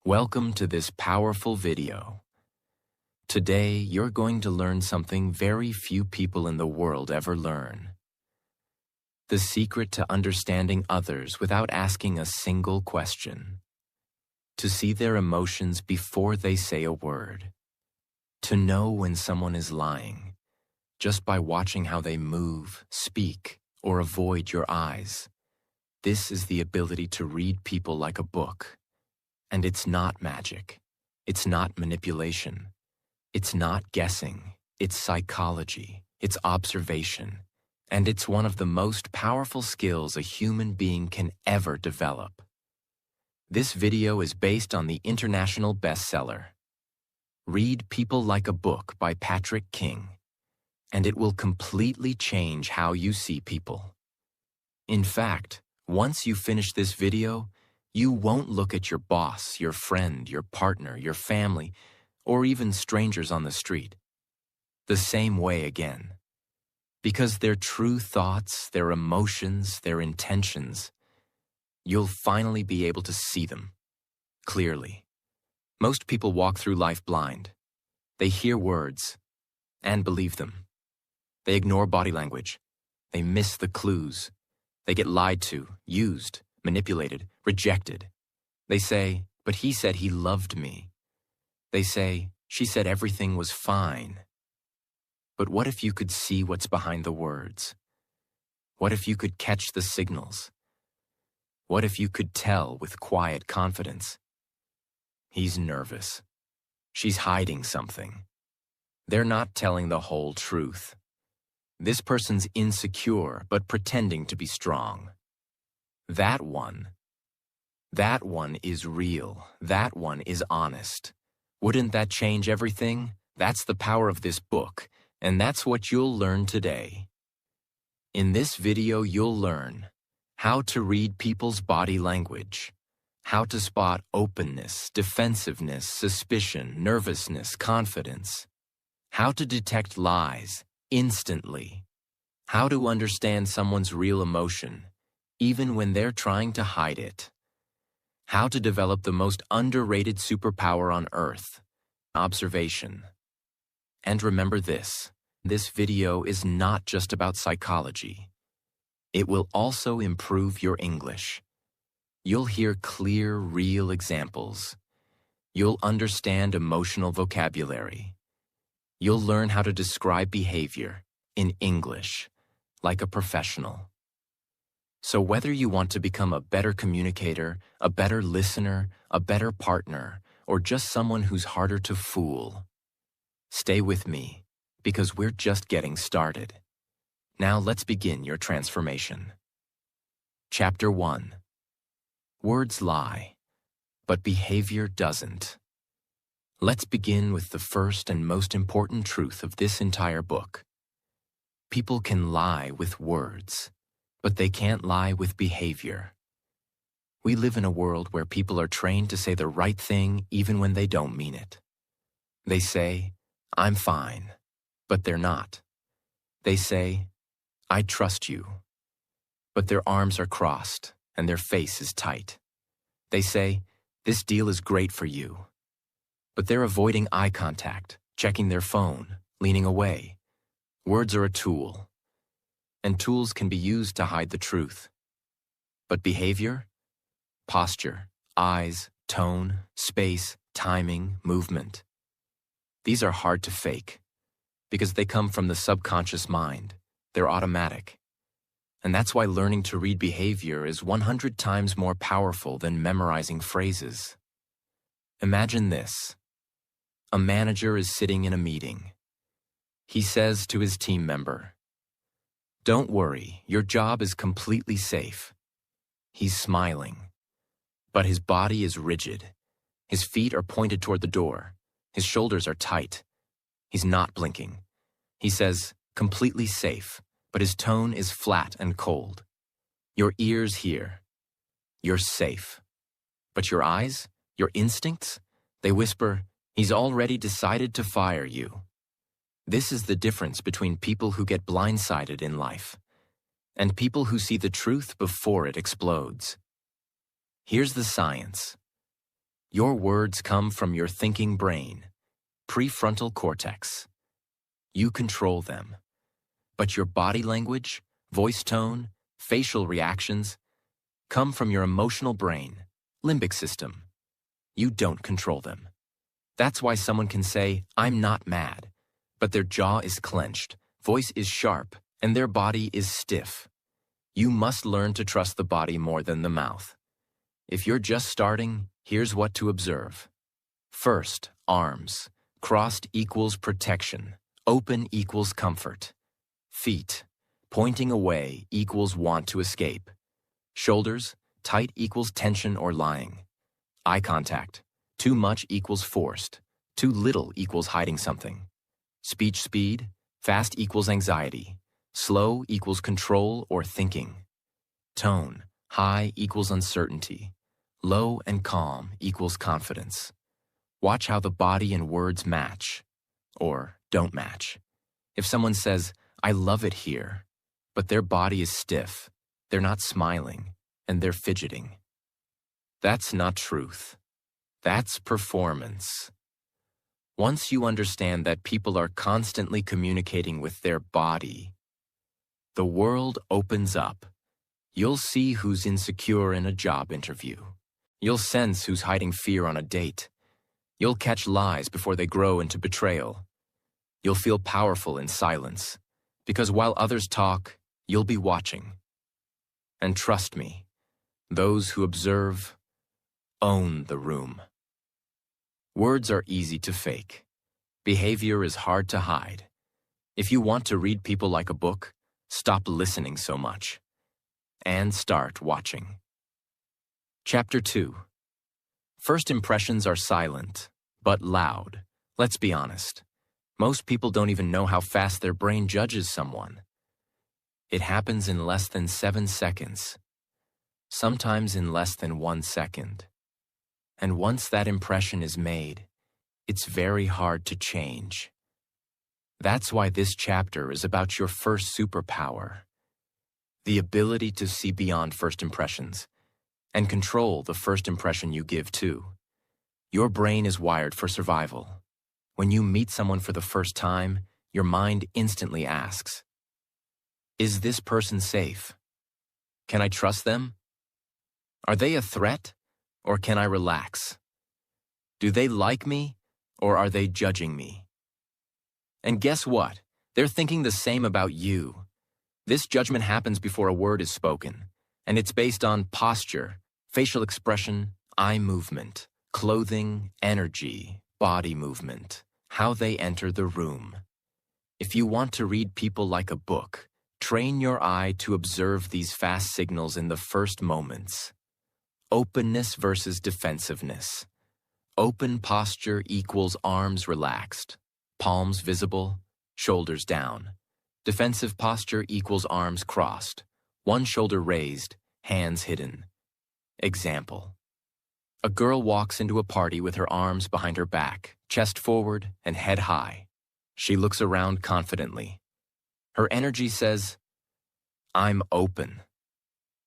Welcome to this powerful video. Today, you're going to learn something very few people in the world ever learn. The secret to understanding others without asking a single question. To see their emotions before they say a word. To know when someone is lying, just by watching how they move, speak, or avoid your eyes. This is the ability to read people like a book. And it's not magic. It's not manipulation. It's not guessing. It's psychology. It's observation. And it's one of the most powerful skills a human being can ever develop. This video is based on the international bestseller, Read People Like a Book by Patrick King, and it will completely change how you see people. In fact, once you finish this video, you won't look at your boss, your friend, your partner, your family, or even strangers on the street the same way again. Because their true thoughts, their emotions, their intentions, you'll finally be able to see them clearly. Most people walk through life blind. They hear words and believe them. They ignore body language. They miss the clues. They get lied to, used, manipulated, rejected. They say, but he said he loved me. They say, she said everything was fine. But what if you could see what's behind the words? What if you could catch the signals? What if you could tell with quiet confidence? He's nervous. She's hiding something. They're not telling the whole truth. This person's insecure but pretending to be strong. That one is real. That one is honest. Wouldn't that change everything? That's the power of this book, and that's what you'll learn today. In this video, you'll learn how to read people's body language, how to spot openness, defensiveness, suspicion, nervousness, confidence, how to detect lies instantly, how to understand someone's real emotion, even when they're trying to hide it. How to develop the most underrated superpower on Earth, observation. And remember this video is not just about psychology. It will also improve your English. You'll hear clear, real examples. You'll understand emotional vocabulary. You'll learn how to describe behavior in English, like a professional. So whether you want to become a better communicator, a better listener, a better partner, or just someone who's harder to fool, stay with me, because we're just getting started. Now let's begin your transformation. Chapter 1. Words lie, but behavior doesn't. Let's begin with the first and most important truth of this entire book. People can lie with words, but they can't lie with behavior. We live in a world where people are trained to say the right thing even when they don't mean it. They say, I'm fine, but they're not. They say, I trust you, but their arms are crossed and their face is tight. They say, this deal is great for you, but they're avoiding eye contact, checking their phone, leaning away. Words are a tool, and tools can be used to hide the truth. But behavior, posture, eyes, tone, space, timing, movement, these are hard to fake because they come from the subconscious mind. They're automatic. And that's why learning to read behavior is 100 times more powerful than memorizing phrases. Imagine this. A manager is sitting in a meeting. He says to his team member, don't worry, your job is completely safe. He's smiling, but his body is rigid. His feet are pointed toward the door. His shoulders are tight. He's not blinking. He says, completely safe, but his tone is flat and cold. Your ears hear, you're safe. But your eyes, your instincts, they whisper, he's already decided to fire you. This is the difference between people who get blindsided in life and people who see the truth before it explodes. Here's the science. Your words come from your thinking brain, prefrontal cortex. You control them. But your body language, voice tone, facial reactions come from your emotional brain, limbic system. You don't control them. That's why someone can say, "I'm not mad," but their jaw is clenched, voice is sharp, and their body is stiff. You must learn to trust the body more than the mouth. If you're just starting, here's what to observe. First, arms. Crossed equals protection. Open equals comfort. Feet. Pointing away equals want to escape. Shoulders. Tight equals tension or lying. Eye contact. Too much equals forced. Too little equals hiding something. Speech speed. Fast equals anxiety. Slow equals control or thinking. Tone. High equals uncertainty. Low and calm equals confidence. Watch how the body and words match, or don't match. If someone says, "I love it here," but their body is stiff, they're not smiling, and they're fidgeting. That's not truth. That's performance. Once you understand that people are constantly communicating with their body, the world opens up. You'll see who's insecure in a job interview. You'll sense who's hiding fear on a date. You'll catch lies before they grow into betrayal. You'll feel powerful in silence, because while others talk, you'll be watching. And trust me, those who observe own the room. Words are easy to fake. Behavior is hard to hide. If you want to read people like a book, stop listening so much and start watching. Chapter 2. First impressions are silent, but loud. Let's be honest. Most people don't even know how fast their brain judges someone. It happens in less than 7 seconds, sometimes in less than 1 second. And once that impression is made, it's very hard to change. That's why this chapter is about your first superpower, the ability to see beyond first impressions and control the first impression you give too. Your brain is wired for survival. When you meet someone for the first time, your mind instantly asks, "Is this person safe? Can I trust them? Are they a threat, or can I relax? Do they like me, or are they judging me?" And guess what? They're thinking the same about you. This judgment happens before a word is spoken, and it's based on posture, facial expression, eye movement, clothing, energy, body movement, how they enter the room. If you want to read people like a book, train your eye to observe these fast signals in the first moments. Openness versus defensiveness. Open posture equals arms relaxed, palms visible, shoulders down. Defensive posture equals arms crossed, one shoulder raised, hands hidden. Example. A girl walks into a party with her arms behind her back, chest forward, and head high. She looks around confidently. Her energy says, "I'm open.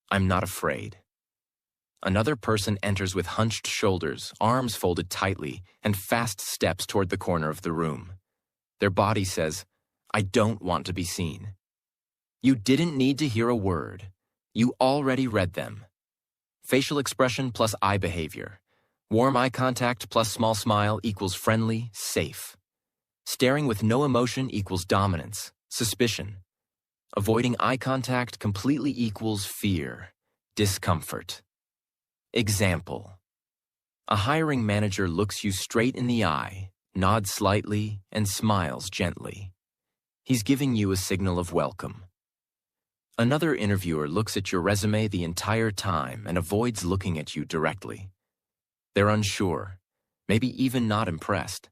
I'm not afraid." Another person enters with hunched shoulders, arms folded tightly, and fast steps toward the corner of the room. Their body says, "I don't want to be seen." You didn't need to hear a word. You already read them. Facial expression plus eye behavior. Warm eye contact plus small smile equals friendly, safe. Staring with no emotion equals dominance, suspicion. Avoiding eye contact completely equals fear, discomfort. Example. A hiring manager looks you straight in the eye, nods slightly, and smiles gently. He's giving you a signal of welcome. Another interviewer looks at your resume the entire time and avoids looking at you directly. They're unsure, maybe even not impressed.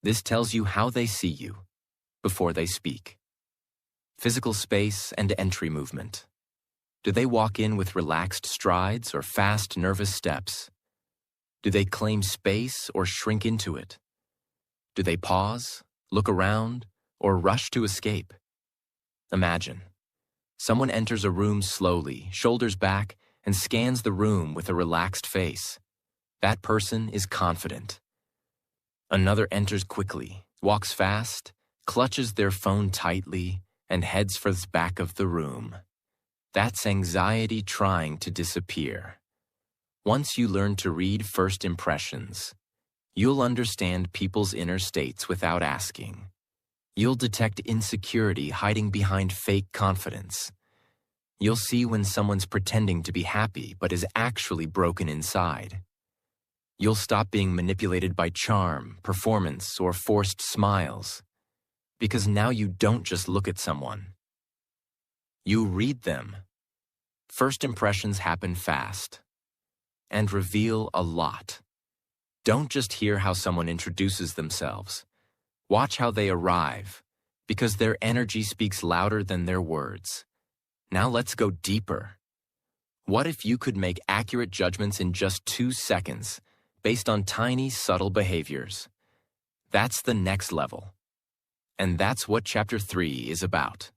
This tells you how they see you before they speak. Physical space and entry movement. Do they walk in with relaxed strides or fast, nervous steps? Do they claim space or shrink into it? Do they pause, look around, or rush to escape? Imagine. Someone enters a room slowly, shoulders back, and scans the room with a relaxed face. That person is confident. Another enters quickly, walks fast, clutches their phone tightly, and heads for the back of the room. That's anxiety trying to disappear. Once you learn to read first impressions, you'll understand people's inner states without asking. You'll detect insecurity hiding behind fake confidence. You'll see when someone's pretending to be happy but is actually broken inside. You'll stop being manipulated by charm, performance, or forced smiles. Because now you don't just look at someone. You read them. First impressions happen fast and reveal a lot. Don't just hear how someone introduces themselves. Watch how they arrive, because their energy speaks louder than their words. Now let's go deeper. What if you could make accurate judgments in just 2 seconds, based on tiny, subtle behaviors? That's the next level. And that's what Chapter 3 is about.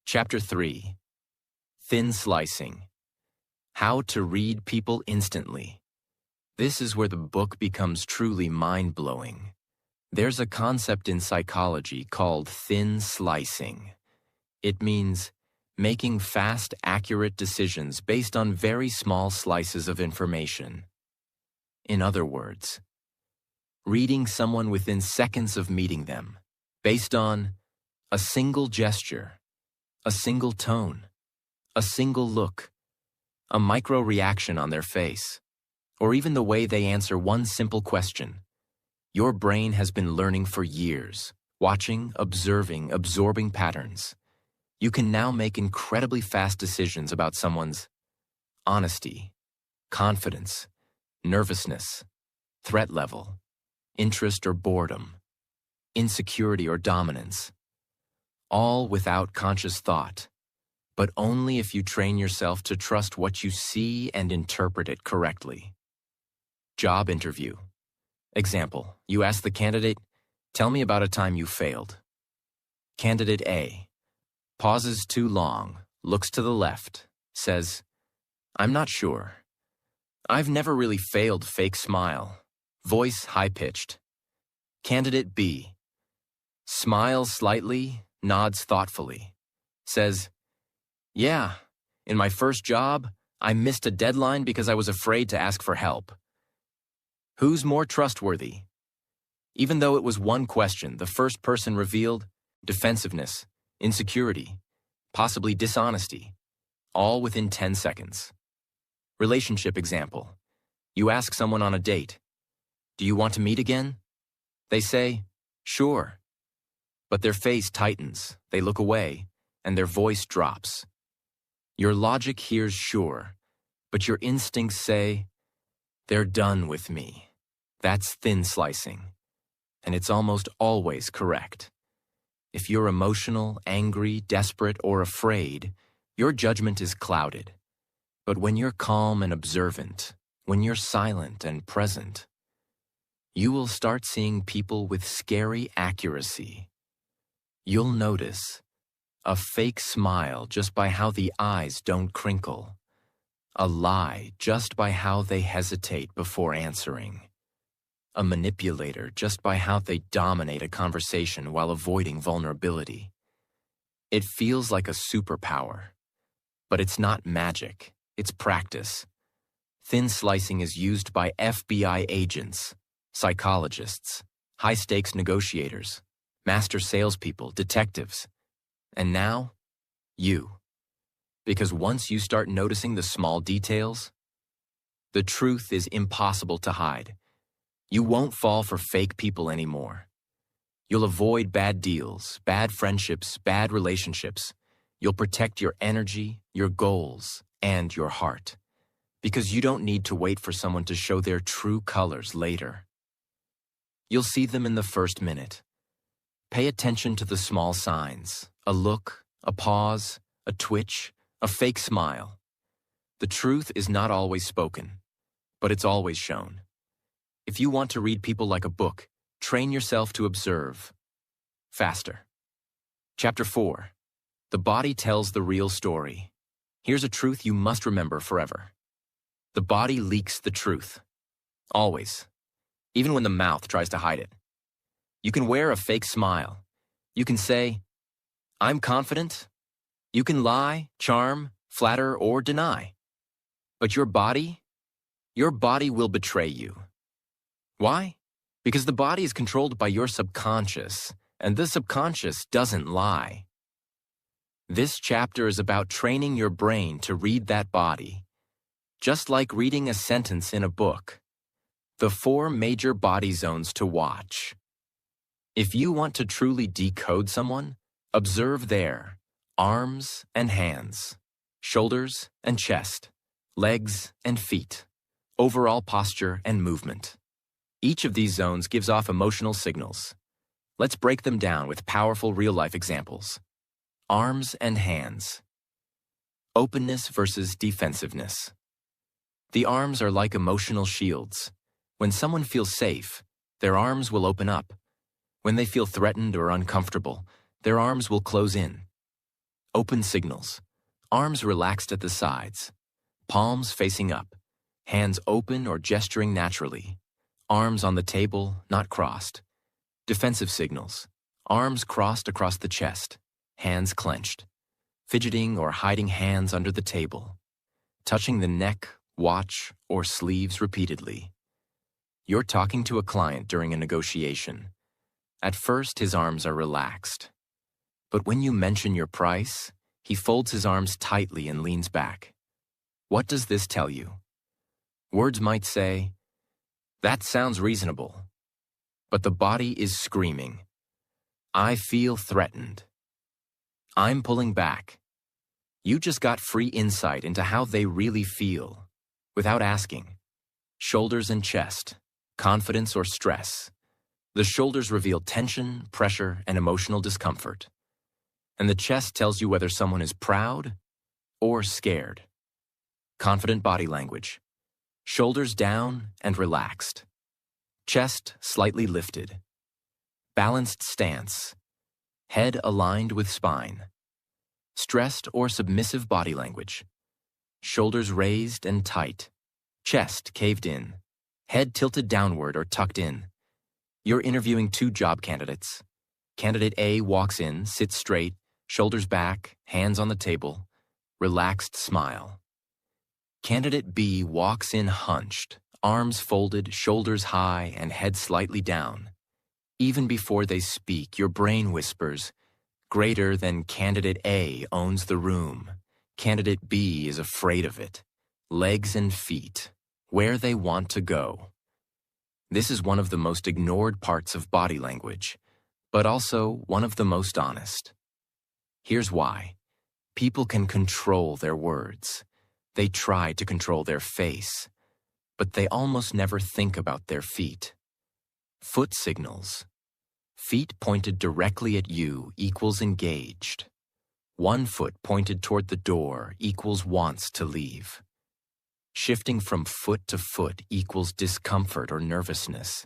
Chapter 3. Thin Slicing. How to read people instantly. This is where the book becomes truly mind-blowing. There's a concept in psychology called thin slicing. It means making fast, accurate decisions based on very small slices of information. In other words, reading someone within seconds of meeting them, based on a single gesture, a single tone, a single look, a micro-reaction on their face, or even the way they answer one simple question. Your brain has been learning for years, watching, observing, absorbing patterns. You can now make incredibly fast decisions about someone's honesty, confidence, nervousness, threat level, interest or boredom, insecurity or dominance, all without conscious thought, but only if you train yourself to trust what you see and interpret it correctly. Job interview. Example, you ask the candidate, "Tell me about a time you failed." Candidate A pauses too long, looks to the left, says, "I'm not sure. I've never really failed." Fake smile, voice high-pitched. Candidate B smiles slightly, nods thoughtfully, says, "Yeah, in my first job, I missed a deadline because I was afraid to ask for help." Who's more trustworthy? Even though it was one question, the first person revealed defensiveness, insecurity, possibly dishonesty, all within 10 seconds. Relationship example. You ask someone on a date, "Do you want to meet again?" They say, "Sure." But their face tightens, they look away, and their voice drops. Your logic hears "sure," but your instincts say, "They're done with me." That's thin slicing, and it's almost always correct. If you're emotional, angry, desperate, or afraid, your judgment is clouded. But when you're calm and observant, when you're silent and present, you will start seeing people with scary accuracy. You'll notice a fake smile just by how the eyes don't crinkle, a lie just by how they hesitate before answering, a manipulator just by how they dominate a conversation while avoiding vulnerability. It feels like a superpower, but it's not magic, it's practice. Thin slicing is used by FBI agents, psychologists, high-stakes negotiators, master salespeople, detectives, and now, you. Because once you start noticing the small details, the truth is impossible to hide. You won't fall for fake people anymore. You'll avoid bad deals, bad friendships, bad relationships. You'll protect your energy, your goals, and your heart. Because you don't need to wait for someone to show their true colors later. You'll see them in the first minute. Pay attention to the small signs, a look, a pause, a twitch, a fake smile. The truth is not always spoken, but it's always shown. If you want to read people like a book, train yourself to observe. Faster. Chapter 4. The body tells the real story. Here's a truth you must remember forever. The body leaks the truth. Always. Even when the mouth tries to hide it. You can wear a fake smile. You can say, "I'm confident." You can lie, charm, flatter, or deny. But your body will betray you. Why? Because the body is controlled by your subconscious, and the subconscious doesn't lie. This chapter is about training your brain to read that body, just like reading a sentence in a book. The 4 major body zones to watch. If you want to truly decode someone, observe their arms and hands, shoulders and chest, legs and feet, overall posture and movement. Each of these zones gives off emotional signals. Let's break them down with powerful real-life examples. Arms and hands. Openness versus defensiveness. The arms are like emotional shields. When someone feels safe, their arms will open up. When they feel threatened or uncomfortable, their arms will close in. Open signals. Arms relaxed at the sides. Palms facing up. Hands open or gesturing naturally. Arms on the table, not crossed. Defensive signals. Arms crossed across the chest. Hands clenched. Fidgeting or hiding hands under the table. Touching the neck, watch, or sleeves repeatedly. You're talking to a client during a negotiation. At first, his arms are relaxed. But when you mention your price, he folds his arms tightly and leans back. What does this tell you? Words might say, "That sounds reasonable." But the body is screaming, "I feel threatened. I'm pulling back." You just got free insight into how they really feel, without asking. Shoulders and chest, confidence or stress. The shoulders reveal tension, pressure, and emotional discomfort. And the chest tells you whether someone is proud or scared. Confident body language. Shoulders down and relaxed. Chest slightly lifted. Balanced stance. Head aligned with spine. Stressed or submissive body language. Shoulders raised and tight. Chest caved in. Head tilted downward or tucked in. You're interviewing 2 job candidates. Candidate A walks in, sits straight, shoulders back, hands on the table, relaxed smile. Candidate B walks in hunched, arms folded, shoulders high, and head slightly down. Even before they speak, your brain whispers, "Greater than candidate A owns the room. Candidate B is afraid of it. Legs and feet, where they want to go." This is one of the most ignored parts of body language, but also one of the most honest. Here's why. People can control their words. They try to control their face, but they almost never think about their feet. Foot signals. Feet pointed directly at you equals engaged. 1 foot pointed toward the door equals wants to leave. Shifting from foot to foot equals discomfort or nervousness.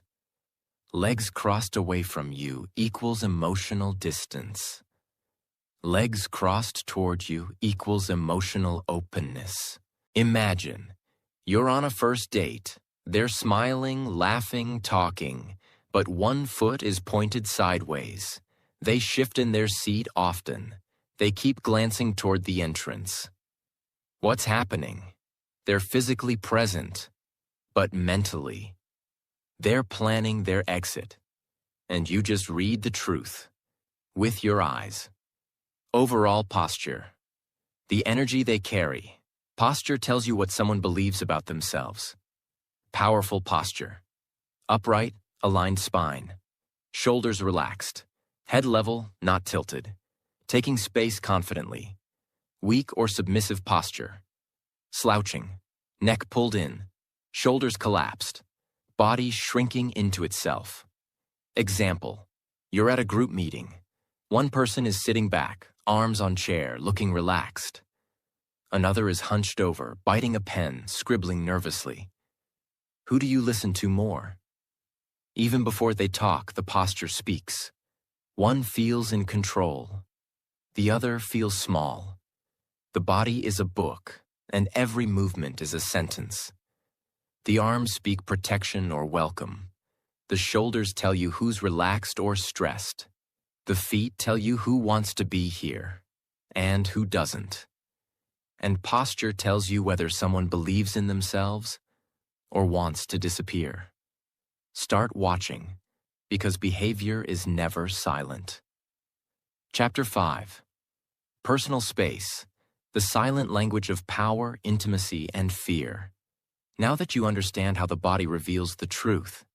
Legs crossed away from you equals emotional distance. Legs crossed toward you equals emotional openness. Imagine, you're on a first date. They're smiling, laughing, talking, but 1 foot is pointed sideways. They shift in their seat often. They keep glancing toward the entrance. What's happening? They're physically present, but mentally. They're planning their exit, and you just read the truth with your eyes. Overall posture. The energy they carry. Posture tells you what someone believes about themselves. Powerful posture. Upright, aligned spine. Shoulders relaxed. Head level, not tilted. Taking space confidently. Weak or submissive posture. Slouching. Neck pulled in. Shoulders collapsed. Body shrinking into itself. Example. You're at a group meeting. One person is sitting back, arms on chair, looking relaxed. Another is hunched over, biting a pen, scribbling nervously. Who do you listen to more? Even before they talk, the posture speaks. One feels in control. The other feels small. The body is a book, and every movement is a sentence. The arms speak protection or welcome. The shoulders tell you who's relaxed or stressed. The feet tell you who wants to be here and who doesn't. And posture tells you whether someone believes in themselves or wants to disappear. Start watching, because behavior is never silent. Chapter 5. Personal Space, the silent language of power, intimacy, and fear. Now that you understand how the body reveals the truth,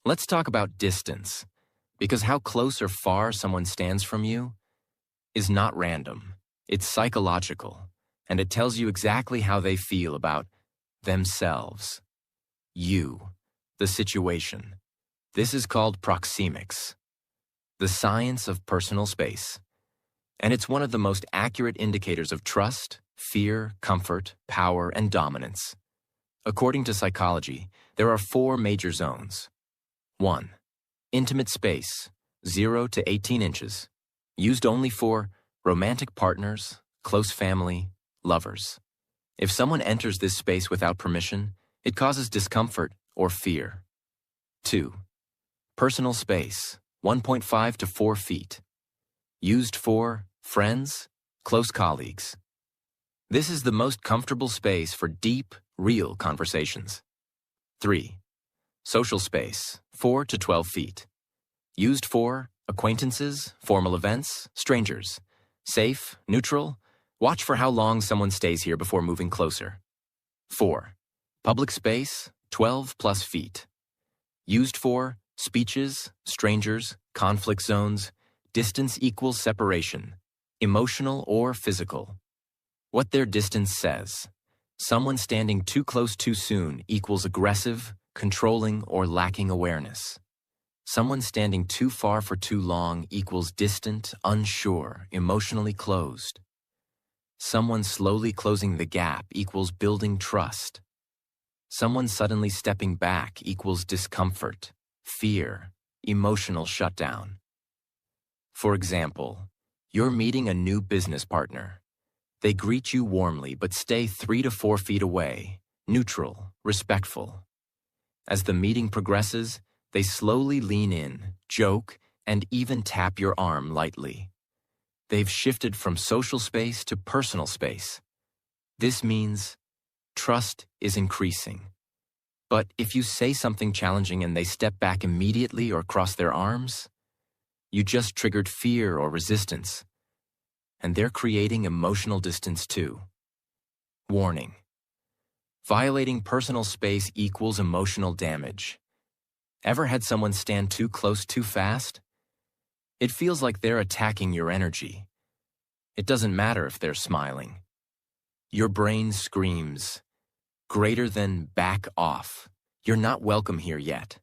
let's talk about distance, because how close or far someone stands from you is not random. It's psychological, and it tells you exactly how they feel about themselves, you, the situation. This is called proxemics, the science of personal space. And it's one of the most accurate indicators of trust, fear, comfort, power, and dominance. According to psychology, there are 4 major zones. 1. Intimate space, 0 to 18 inches, used only for romantic partners, close family, lovers. If someone enters this space without permission, it causes discomfort or fear. 2. Personal space, 1.5 to 4 feet, used for friends, close colleagues. This is the most comfortable space for deep, real conversations. 3. Social space, 4 to 12 feet, used for acquaintances, formal events, strangers. Safe, neutral, watch for how long someone stays here before moving closer. 4. Public space, 12 plus feet, used for speeches, strangers, conflict zones. Distance equals separation, emotional or physical. What their distance says. Someone standing too close too soon equals aggressive, controlling, or lacking awareness. Someone standing too far for too long equals distant, unsure, emotionally closed. Someone slowly closing the gap equals building trust. Someone suddenly stepping back equals discomfort, fear, emotional shutdown. For example, you're meeting a new business partner. They greet you warmly but stay 3 to 4 feet away, neutral, respectful. As the meeting progresses, they slowly lean in, joke, and even tap your arm lightly. They've shifted from social space to personal space. This means trust is increasing. But if you say something challenging and they step back immediately or cross their arms, you just triggered fear or resistance, and they're creating emotional distance too. Warning: violating personal space equals emotional damage. Ever had someone stand too close too fast? It feels like they're attacking your energy. It doesn't matter if they're smiling. Your brain screams, greater than back off. You're not welcome here yet.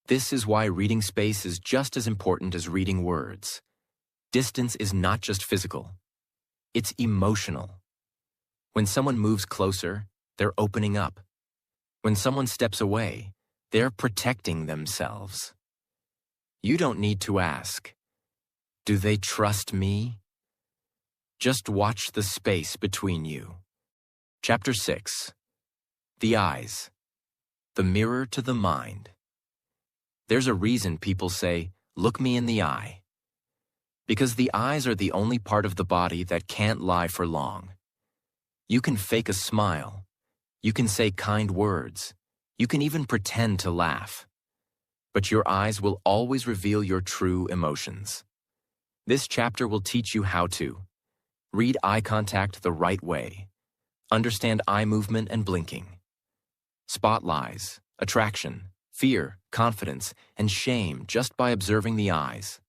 This is why reading space is just as important as reading words. Distance is not just physical. It's emotional. When someone moves closer, they're opening up. When someone steps away, they're protecting themselves. You don't need to ask, do they trust me? Just watch the space between you. Chapter 6. The eyes. The mirror to the mind. There's a reason people say, look me in the eye. Because the eyes are the only part of the body that can't lie for long. You can fake a smile. You can say kind words. You can even pretend to laugh. But your eyes will always reveal your true emotions. This chapter will teach you how to read eye contact the right way, understand eye movement and blinking, spot lies, attraction, fear, confidence, and shame just by observing the eyes.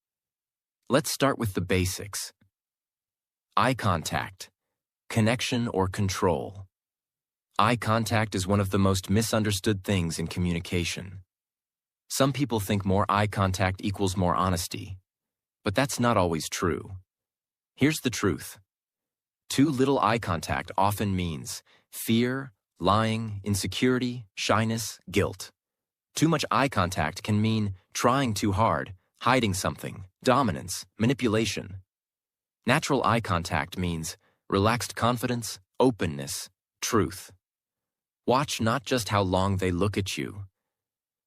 Let's start with the basics. Eye contact, connection or control. Eye contact is one of the most misunderstood things in communication. Some people think more eye contact equals more honesty, but that's not always true. Here's the truth. Too little eye contact often means fear, lying, insecurity, shyness, guilt. Too much eye contact can mean trying too hard, hiding something, dominance, manipulation. Natural eye contact means relaxed confidence, openness, truth. Watch not just how long they look at you,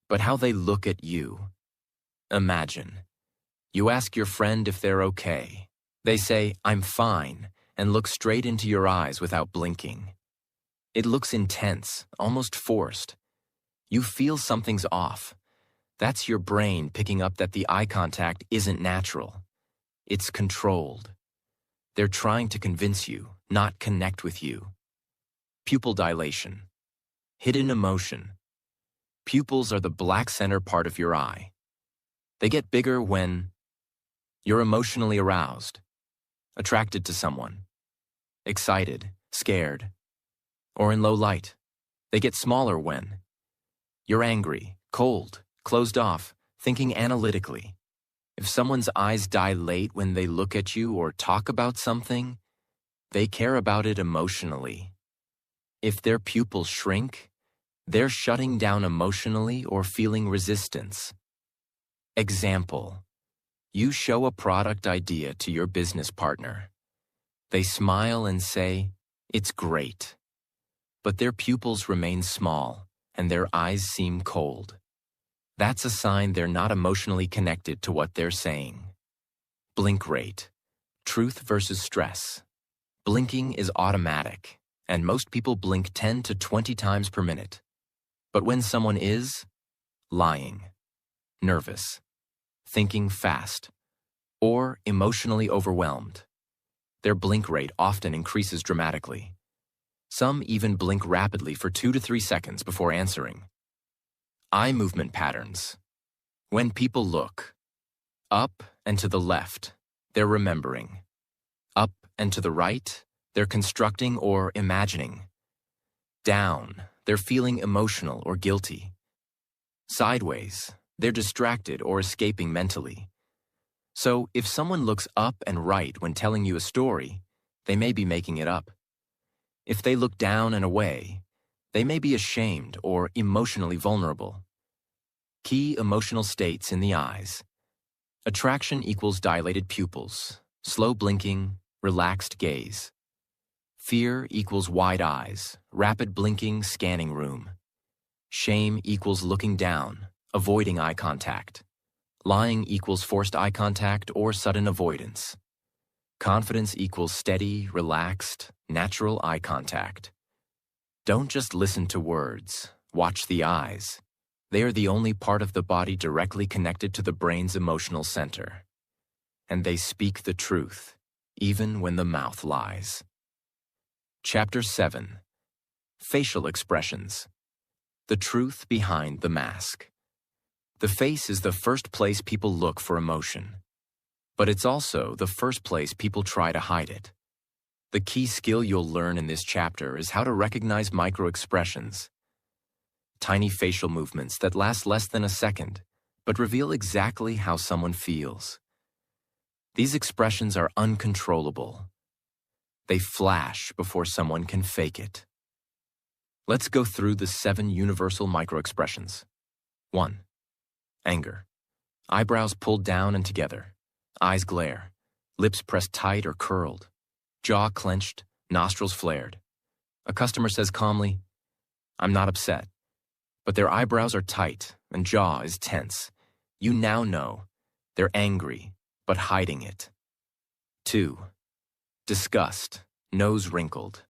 but how they look at you. Imagine. You ask your friend if they're okay. They say, "I'm fine," and look straight into your eyes without blinking. It looks intense, almost forced. You feel something's off. That's your brain picking up that the eye contact isn't natural. It's controlled. They're trying to convince you, not connect with you. Pupil dilation. Hidden emotion. Pupils are the black center part of your eye. They get bigger when you're emotionally aroused, attracted to someone, excited, scared, or in low light. They get smaller when you're angry, cold, closed off, thinking analytically. If someone's eyes dilate when they look at you or talk about something, they care about it emotionally. If their pupils shrink, they're shutting down emotionally or feeling resistance. Example: you show a product idea to your business partner. They smile and say, "It's great." But their pupils remain small and their eyes seem cold. That's a sign they're not emotionally connected to what they're saying. Blink rate. Truth versus stress. Blinking is automatic, and most people blink 10 to 20 times per minute. But when someone is lying, nervous, thinking fast, or emotionally overwhelmed, their blink rate often increases dramatically. Some even blink rapidly for 2 to 3 seconds before answering. Eye movement patterns. When people look up and to the left, they're remembering. Up and to the right, they're constructing or imagining. Down, they're feeling emotional or guilty. Sideways, they're distracted or escaping mentally. So if someone looks up and right when telling you a story, they may be making it up. If they look down and away, they may be ashamed or emotionally vulnerable. Key emotional states in the eyes. Attraction equals dilated pupils, slow blinking, relaxed gaze. Fear equals wide eyes, rapid blinking, scanning room. Shame equals looking down, avoiding eye contact. Lying equals forced eye contact or sudden avoidance. Confidence equals steady, relaxed, natural eye contact. Don't just listen to words, watch the eyes. They are the only part of the body directly connected to the brain's emotional center. And they speak the truth, even when the mouth lies. Chapter 7. Facial expressions. The truth behind the mask. The face is the first place people look for emotion. But it's also the first place people try to hide it. The key skill you'll learn in this chapter is how to recognize micro-expressions. Tiny facial movements that last less than a second, but reveal exactly how someone feels. These expressions are uncontrollable. They flash before someone can fake it. Let's go through the 7 universal microexpressions. 1. Anger. Eyebrows pulled down and together. Eyes glare. Lips pressed tight or curled. Jaw clenched, nostrils flared. A customer says calmly, "I'm not upset." But their eyebrows are tight and jaw is tense. You now know they're angry, but hiding it. 2. Disgust. Nose wrinkled.